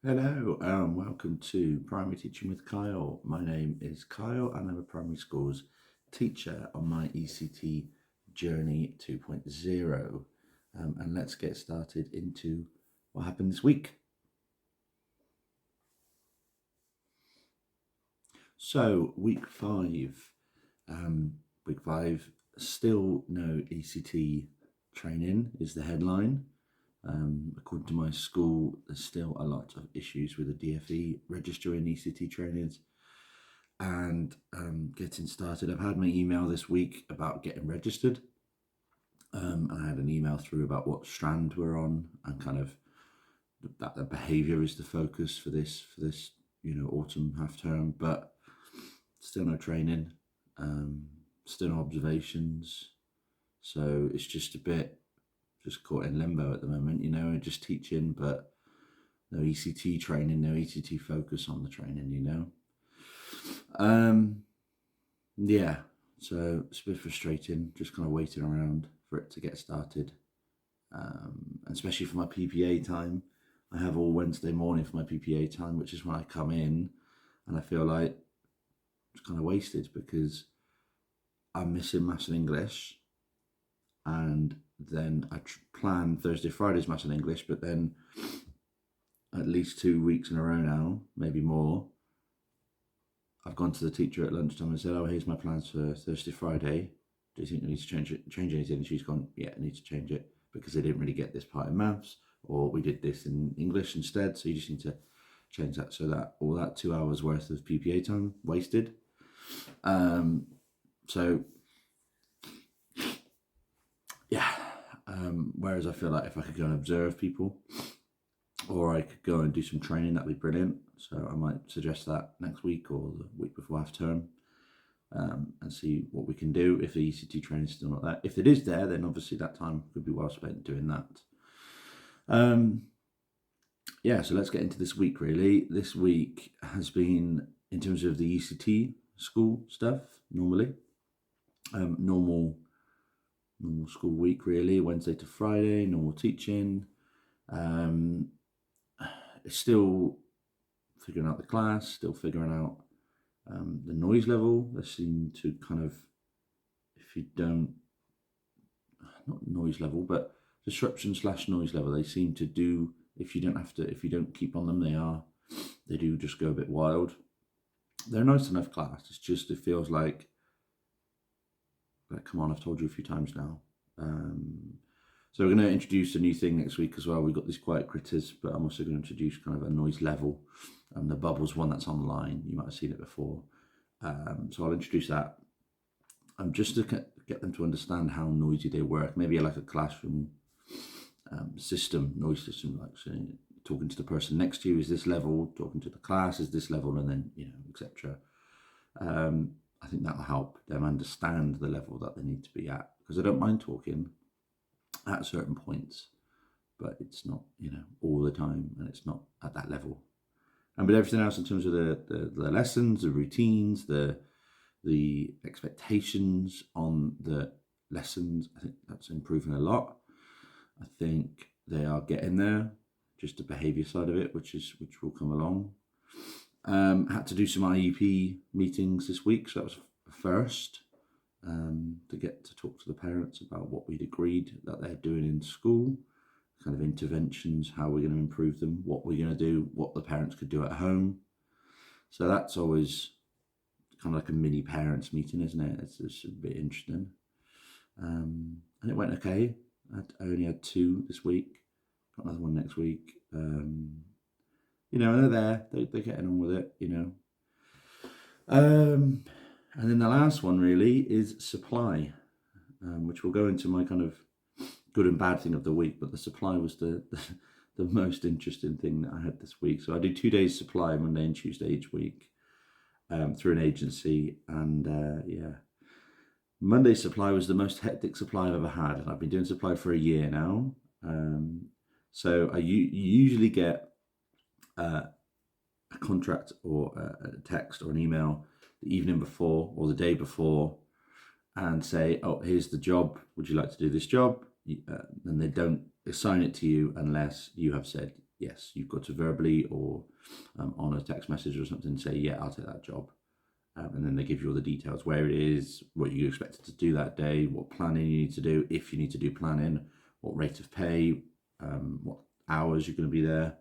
Hello, welcome to Primary Teaching with Kyle. My name is Kyle and I'm a primary schools teacher on my ECT Journey 2.0. And let's get started into what happened this week. So week five, still no ECT training is the headline. According to my school, there's still a lot of issues with the DFE registering ECT trainers and getting started. I've had my email this week about getting registered. I had an email through about what strand we're on and kind of that the behaviour is the focus for this autumn half term, but still no training, still no observations. So it's just a bit just caught in limbo at the moment, just teaching, but no ECT training, no ECT focus on the training, Yeah, so it's a bit frustrating, just kind of waiting around for it to get started. And especially for my PPA time, I have all Wednesday morning for my PPA time, which is when I come in, and I feel like it's kind of wasted because I'm missing Maths and English, and then I plan Thursday, Friday's Maths and English, but then at least 2 weeks in a row now, maybe more, I've gone to the teacher at lunchtime and said, oh, here's my plans for Thursday, Friday. Do you think I need to change anything? And she's gone, yeah, I need to change it because they didn't really get this part in maths, or we did this in English instead. So you just need to change that so that all that 2 hours worth of PPA time wasted. Whereas I feel like if I could go and observe people, or I could go and do some training, that'd be brilliant. So I might suggest that next week or the week before half term, and see what we can do if the ECT training is still not there. If it is there, then obviously that time could be well spent doing that. So let's get into this week really. This week has been, in terms of the ECT school stuff, normal school week really, Wednesday to Friday, normal teaching. Still figuring out the class, still figuring out the noise level. They seem to kind of, if you don't, not noise level, but disruption / noise level, they seem to do, if you don't keep on them, they do just go a bit wild. They're a nice enough class, it's just, it feels like come on, I've told you a few times now. So we're going to introduce a new thing next week as well. We've got these quiet critters, but I'm also going to introduce kind of a noise level. The bubbles one that's online, you might have seen it before. So I'll introduce that. Just to get them to understand how noisy they work. Maybe like a classroom noise system, like saying, talking to the person next to you is this level, talking to the class is this level, and then, etc. I think that'll help them understand the level that they need to be at, because I don't mind talking at certain points, but it's not, all the time, and it's not at that level. And with everything else in terms of the lessons, the routines, the expectations on the lessons, I think that's improving a lot. I think they are getting there, just the behaviour side of it, which will come along. Had to do some IEP meetings this week, so that was a first, to get to talk to the parents about what we'd agreed that they're doing in school, kind of interventions, how we're going to improve them, what we're going to do, what the parents could do at home. So that's always kind of like a mini parents meeting, isn't it? It's a bit interesting. And it went okay. I only had 2 this week, got another one next week. They're there, they're getting on with it, And then the last one really is supply, which will go into my kind of good and bad thing of the week, but the supply was the most interesting thing that I had this week. So I do 2 days supply, Monday and Tuesday each week, through an agency, and Monday supply was the most hectic supply I've ever had, and I've been doing supply for a year now. So I usually get a contract or a text or an email the evening before or the day before and say, oh, here's the job, would you like to do this job? And they don't assign it to you unless you have said yes, you've got to verbally or on a text message or something say, yeah, I'll take that job. And then they give you all the details, where it is, what you expected to do that day, what planning you need to do, if you need to do planning, what rate of pay, what hours you're going to be there.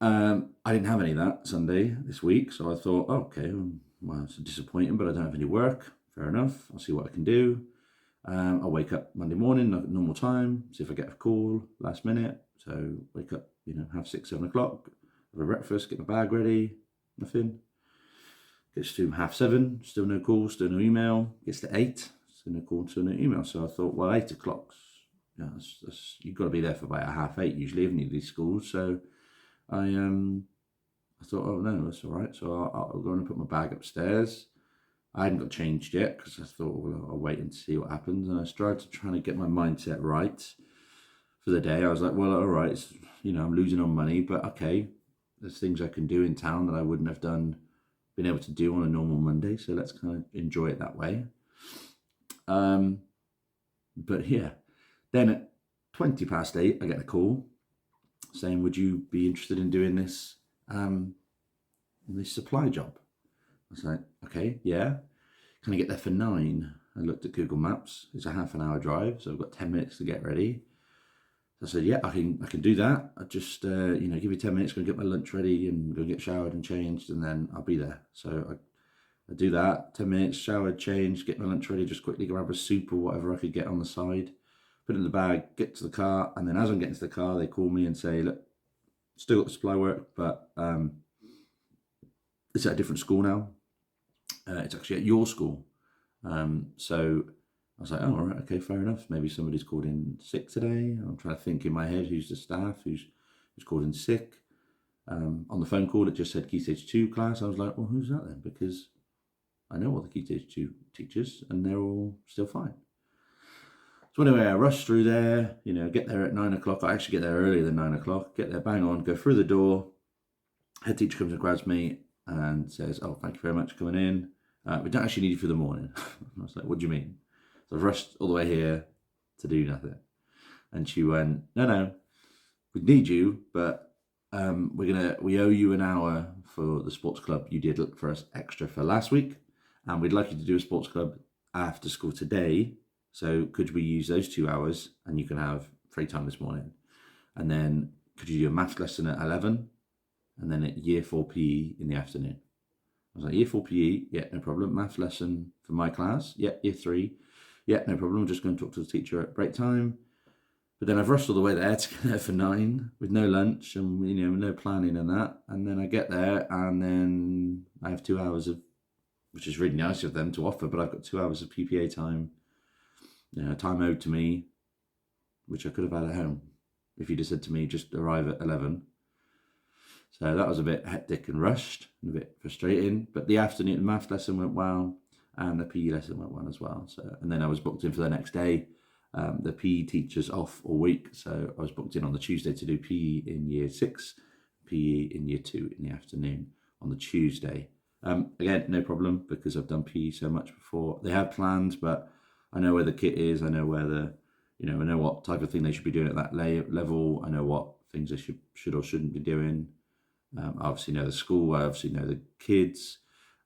I didn't have any of that Sunday this week, so I thought, oh, okay, well, it's disappointing, but I don't have any work. Fair enough. I'll see what I can do. I'll wake up Monday morning at normal time, see if I get a call last minute. So wake up, 6:30, 7 o'clock, have a breakfast, get my bag ready, nothing. Gets to 7:30, still no call, still no email. Gets to 8, still no call, still no email. So I thought, well, 8 o'clock, you've got to be there for about 7:30 usually, haven't you, these schools? So I thought, oh no, that's all right. So I'll go and put my bag upstairs. I hadn't got changed yet because I thought, well, I'll wait and see what happens. And I started trying to get my mindset right for the day. I was like, well, all right, I'm losing on money, but okay, there's things I can do in town that I wouldn't have been able to do on a normal Monday. So let's kind of enjoy it that way. But yeah, then at 8:20, I get a call saying, would you be interested in doing this supply job? I was like, okay, yeah. Can I get there for 9? I looked at Google Maps. It's a half an hour drive, so I've got 10 minutes to get ready. So I said, yeah, I can do that. I just, give you 10 minutes, go and get my lunch ready and go and get showered and changed, and then I'll be there. So I do that, 10 minutes, showered, changed, get my lunch ready, just quickly grab a soup or whatever I could get on the side, put it in the bag, get to the car, and then as I'm getting to the car, they call me and say, look, still got the supply work, but it's at a different school now. It's actually at your school. So I was like, oh, all right, okay, fair enough. Maybe somebody's called in sick today. I'm trying to think in my head who's the staff, who's called in sick. On the phone call, it just said Key Stage 2 class. I was like, well, who's that then? Because I know all the Key Stage 2 teachers and they're all still fine. So anyway, I rush through there, get there at 9 o'clock. I actually get there earlier than 9 o'clock, get there bang on, go through the door. Head teacher comes and grabs me and says, oh, thank you very much for coming in. We don't actually need you for the morning. I was like, what do you mean? So I've rushed all the way here to do nothing. And she went, no, we need you, but we owe you an hour for the sports club you did look for us extra for last week. And we'd like you to do a sports club after school today. So could we use those 2 hours and you can have free time this morning? And then could you do a maths lesson at 11? And then at year 4 PE in the afternoon. I was like, year 4 PE, yeah, no problem. Maths lesson for my class, yeah, year 3, yeah, no problem. I'm just going to talk to the teacher at break time. But then I've rushed all the way there to get there for 9 with no lunch and, no planning and that. And then I get there and then I have 2 hours of, which is really nice of them to offer, but I've got 2 hours of PPA time, time owed to me, which I could have had at home if you'd have said to me, just arrive at 11. So that was a bit hectic and rushed and a bit frustrating. But the afternoon, the maths lesson went well and the PE lesson went well as well. So, and then I was booked in for the next day. The PE teacher's off all week. So I was booked in on the Tuesday to do PE in year 6, PE in year 2 in the afternoon on the Tuesday. Again, no problem because I've done PE so much before. They have plans, but I know where the kit is. I know where I know what type of thing they should be doing at that level. I know what things they should or shouldn't be doing. I obviously know the school, I obviously know the kids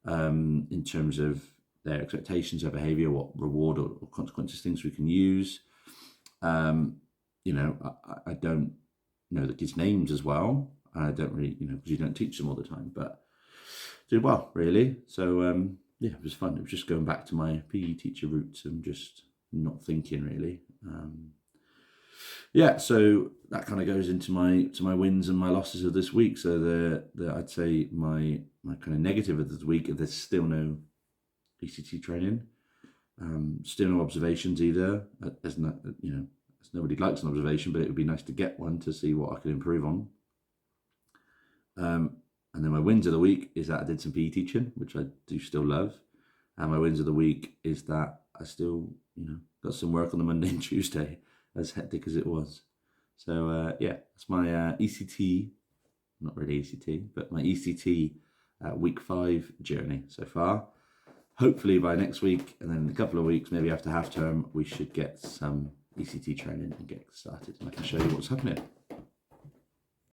in terms of their expectations, their behaviour, what reward or consequences, things we can use. I don't know the kids' names as well. I don't really, because you don't teach them all the time, but did well, really. So, it was fun. It was just going back to my PE teacher roots and just not thinking, really. So that kind of goes into my wins and my losses of this week. So the I'd say my kind of negative of this week, there's still no ECT training, still no observations either. As nobody likes an observation, but it would be nice to get one to see what I could improve on. And then my wins of the week is that I did some PE teaching, which I do still love. And my wins of the week is that I still, got some work on the Monday and Tuesday, as hectic as it was. So that's my ECT, not really ECT, but my ECT week 5 journey so far. Hopefully by next week, and then in a couple of weeks, maybe after half term, we should get some ECT training and get started. And I can show you what's happening.